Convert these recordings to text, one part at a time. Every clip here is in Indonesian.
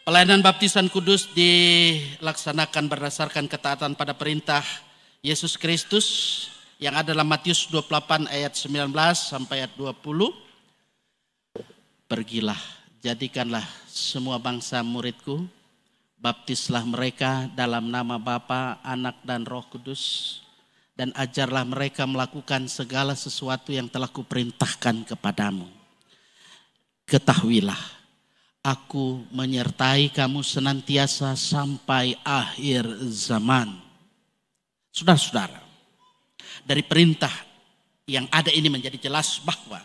Pelayanan baptisan kudus dilaksanakan berdasarkan ketaatan pada perintah Yesus Kristus yang ada dalam Matius 28 ayat 19 sampai ayat 20. Pergilah, jadikanlah semua bangsa muridku, baptislah mereka dalam nama Bapa, Anak dan Roh Kudus, dan ajarlah mereka melakukan segala sesuatu yang telah kuperintahkan kepadamu. Ketahuilah, aku menyertai kamu senantiasa sampai akhir zaman. Saudara-saudara, dari perintah yang ada ini menjadi jelas bahwa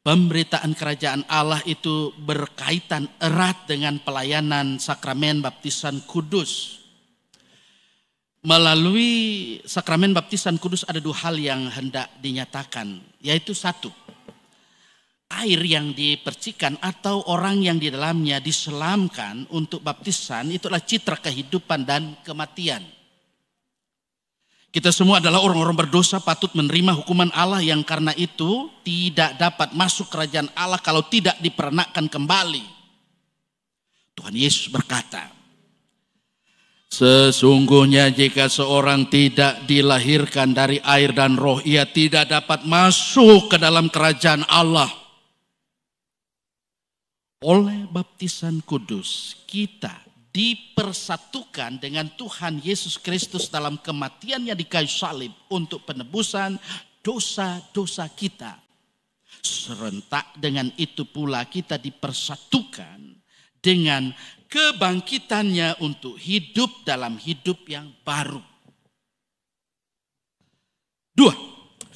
pemberitaan kerajaan Allah itu berkaitan erat dengan pelayanan sakramen baptisan kudus. Melalui sakramen baptisan kudus ada dua hal yang hendak dinyatakan, yaitu satu, air yang dipercikan atau orang yang di dalamnya diselamkan untuk baptisan itulah citra kehidupan dan kematian. Kita semua adalah orang-orang berdosa, patut menerima hukuman Allah yang karena itu tidak dapat masuk kerajaan Allah kalau tidak diperanakkan kembali. Tuhan Yesus berkata, sesungguhnya jika seorang tidak dilahirkan dari air dan roh, ia tidak dapat masuk ke dalam kerajaan Allah. Oleh baptisan kudus kita dipersatukan dengan Tuhan Yesus Kristus dalam kematiannya di kayu salib untuk penebusan dosa-dosa kita. Serentak dengan itu pula kita dipersatukan dengan kebangkitannya untuk hidup dalam hidup yang baru. Dua,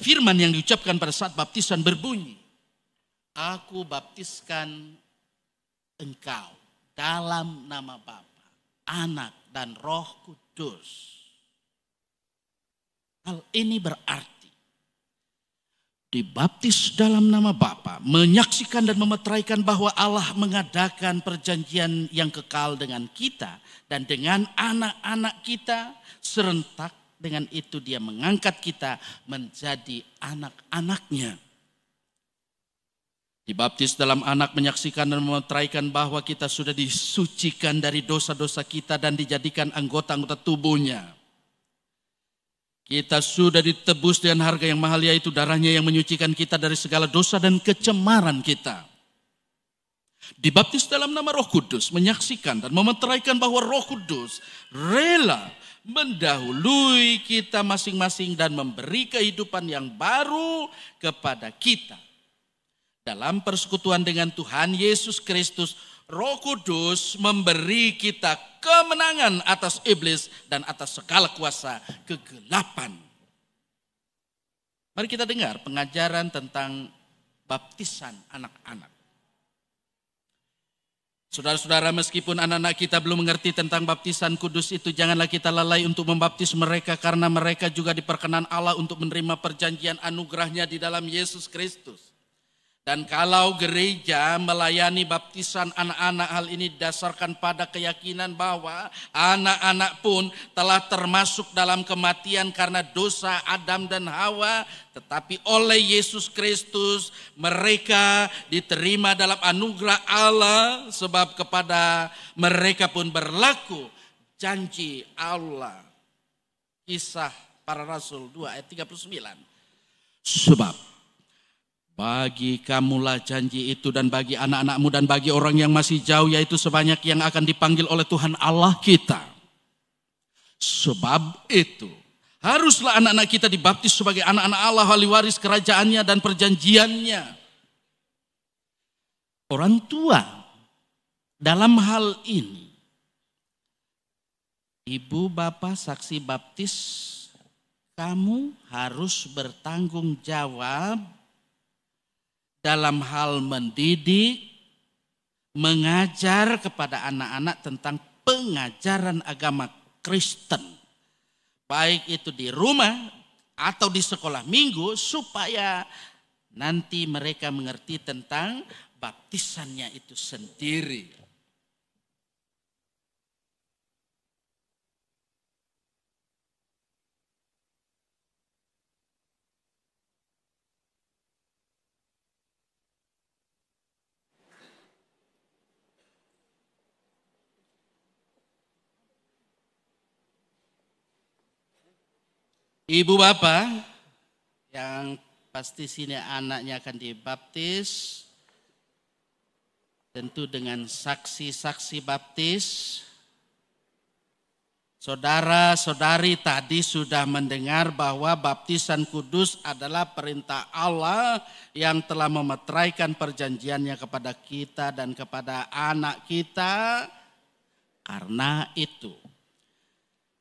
firman yang diucapkan pada saat baptisan berbunyi, aku baptiskan engkau dalam nama Bapa, Anak dan Roh Kudus. Hal ini berarti dibaptis dalam nama Bapa, menyaksikan dan memeteraikan bahwa Allah mengadakan perjanjian yang kekal dengan kita dan dengan anak-anak kita. Serentak dengan itu dia mengangkat kita menjadi anak-anaknya. Dibaptis dalam anak menyaksikan dan memeteraikan bahwa kita sudah disucikan dari dosa-dosa kita dan dijadikan anggota-anggota tubuhnya. Kita sudah ditebus dengan harga yang mahal, yaitu darahnya yang menyucikan kita dari segala dosa dan kecemaran kita. Dibaptis dalam nama Roh Kudus menyaksikan dan memeteraikan bahwa Roh Kudus rela mendahului kita masing-masing dan memberi kehidupan yang baru kepada kita. Dalam persekutuan dengan Tuhan Yesus Kristus, Roh Kudus memberi kita kemenangan atas iblis dan atas segala kuasa kegelapan. Mari kita dengar pengajaran tentang baptisan anak-anak. Saudara-saudara, meskipun anak-anak kita belum mengerti tentang baptisan kudus itu, janganlah kita lalai untuk membaptis mereka, karena mereka juga diperkenan Allah untuk menerima perjanjian anugerahnya di dalam Yesus Kristus. Dan kalau gereja melayani baptisan anak-anak, hal ini didasarkan pada keyakinan bahwa anak-anak pun telah termasuk dalam kematian karena dosa Adam dan Hawa. Tetapi oleh Yesus Kristus mereka diterima dalam anugerah Allah, sebab kepada mereka pun berlaku janji Allah. Kisah Para Rasul 2 ayat 39. Sebab bagi kamulah janji itu, dan bagi anak-anakmu, dan bagi orang yang masih jauh, yaitu sebanyak yang akan dipanggil oleh Tuhan Allah kita. Sebab itu haruslah anak-anak kita dibaptis sebagai anak-anak Allah, ahli waris kerajaannya dan perjanjiannya. Orang tua dalam hal ini, ibu bapak saksi baptis, kamu harus bertanggung jawab dalam hal mendidik, mengajar kepada anak-anak tentang pengajaran agama Kristen. Baik itu di rumah atau di sekolah minggu, supaya nanti mereka mengerti tentang baptisannya itu sendiri. Ibu bapak yang pasti sini anaknya akan dibaptis, tentu dengan saksi-saksi baptis. Saudara-saudari tadi sudah mendengar bahwa baptisan kudus adalah perintah Allah yang telah memeteraikan perjanjiannya kepada kita dan kepada anak kita. Karena itu,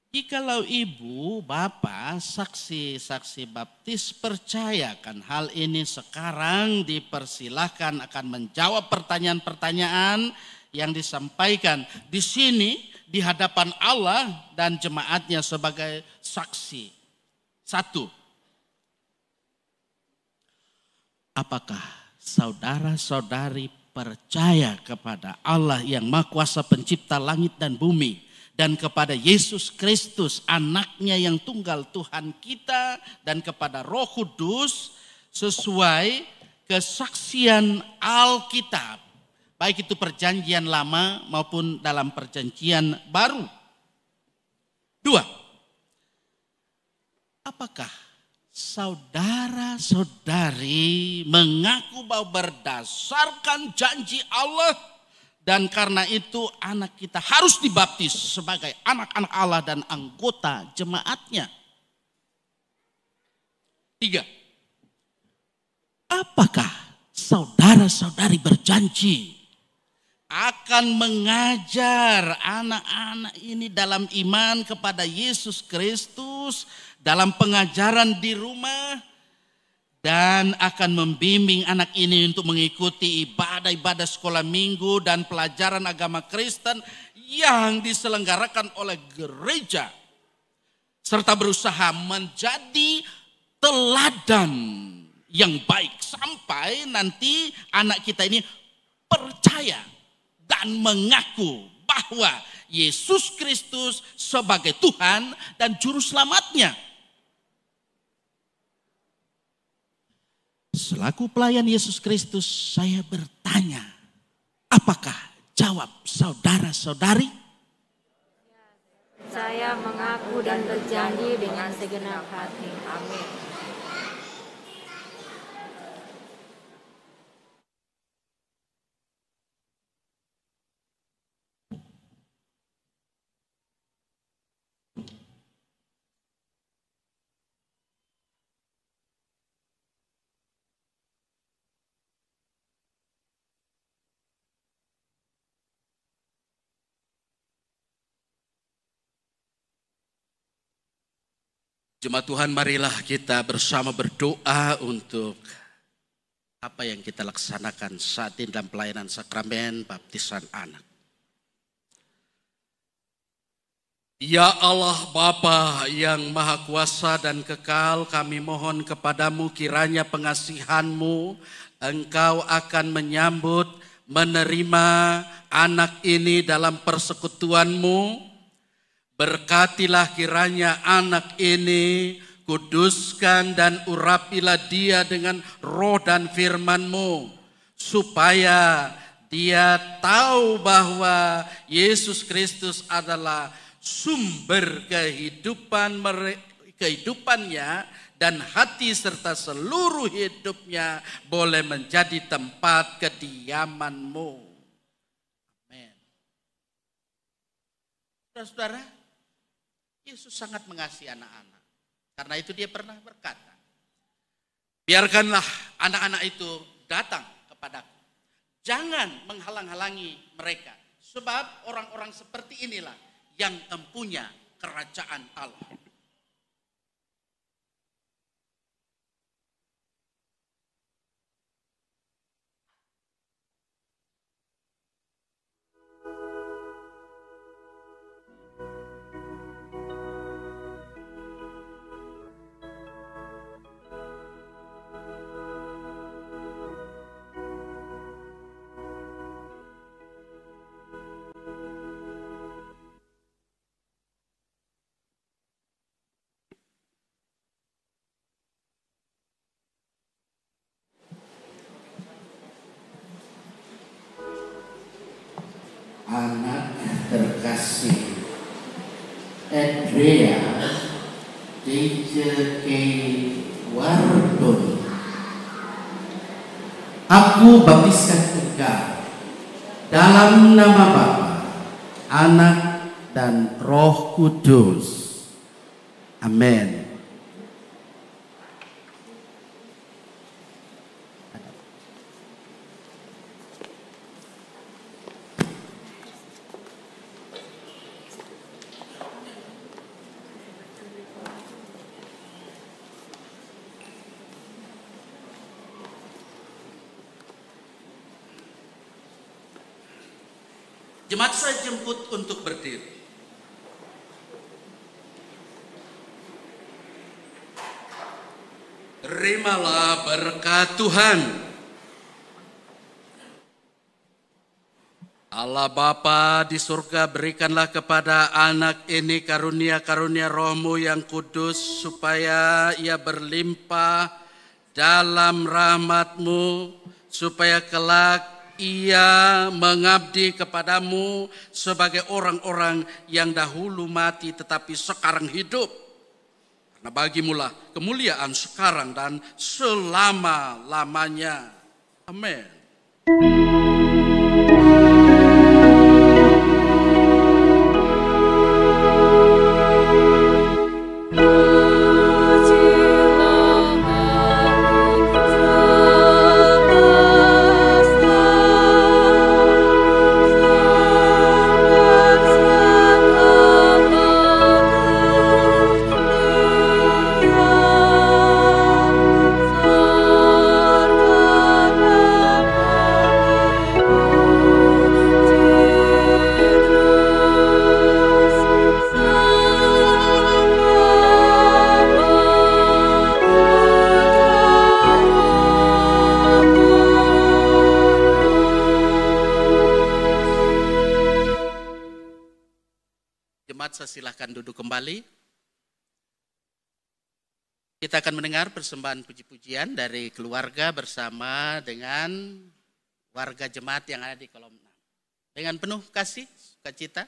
jikalau ibu, bapak, saksi-saksi baptis percayakan hal ini sekarang, dipersilahkan akan menjawab pertanyaan-pertanyaan yang disampaikan di sini di hadapan Allah dan jemaatnya sebagai saksi. 1. Apakah saudara-saudari percaya kepada Allah yang Maha Kuasa Pencipta langit dan bumi, dan kepada Yesus Kristus anaknya yang tunggal Tuhan kita, dan kepada Roh Kudus sesuai kesaksian Alkitab, baik itu perjanjian lama maupun dalam perjanjian baru? 2. Apakah saudara-saudari mengaku bahwa berdasarkan janji Allah dan karena itu anak kita harus dibaptis sebagai anak-anak Allah dan anggota jemaatnya? 3. Apakah saudara-saudari berjanji akan mengajar anak-anak ini dalam iman kepada Yesus Kristus, dalam pengajaran di rumah, dan akan membimbing anak ini untuk mengikuti ibadah-ibadah sekolah minggu dan pelajaran agama Kristen yang diselenggarakan oleh gereja, serta berusaha menjadi teladan yang baik sampai nanti anak kita ini percaya dan mengaku bahwa Yesus Kristus sebagai Tuhan dan Juru Selamatnya. Selaku pelayan Yesus Kristus, saya bertanya, apakah jawab saudara-saudari? Saya mengaku dan berjanji dengan segenap hati. Amin. Jemaat Tuhan, marilah kita bersama berdoa untuk apa yang kita laksanakan saat ini dalam pelayanan sakramen baptisan anak. Ya Allah Bapa yang Maha Kuasa dan Kekal, kami mohon kepadamu kiranya pengasihan-Mu, Engkau akan menyambut, menerima anak ini dalam persekutuan-Mu. Berkatilah kiranya anak ini, kuduskan dan urapilah dia dengan roh dan firman-Mu, supaya dia tahu bahwa Yesus Kristus adalah sumber kehidupannya dan hati serta seluruh hidupnya boleh menjadi tempat kediaman-Mu. Amin. Saudara-saudara, Yesus sangat mengasihi anak-anak. Karena itu dia pernah berkata, biarkanlah anak-anak itu datang kepadaku. Jangan menghalang-halangi mereka. Sebab orang-orang seperti inilah yang empunya kerajaan Allah. Anak terkasih Andrea DJ Wardoni. Aku baptiskan engkau dalam nama Bapa, Anak, dan Roh Kudus. Amin. Jemaat saya jemput untuk berdiri. Terimalah berkat Tuhan. Allah Bapa di surga, berikanlah kepada anak ini karunia-karunia Roh-Mu yang kudus, supaya ia berlimpah dalam rahmat-Mu, supaya kelak ia mengabdi kepadamu sebagai orang-orang yang dahulu mati tetapi sekarang hidup. Karena bagimulah kemuliaan sekarang dan selama-lamanya. Amin. Silahkan duduk kembali. Kita akan mendengar persembahan puji-pujian dari keluarga bersama dengan warga jemaat yang ada di kolom 6. Dengan penuh kasih, sukacita.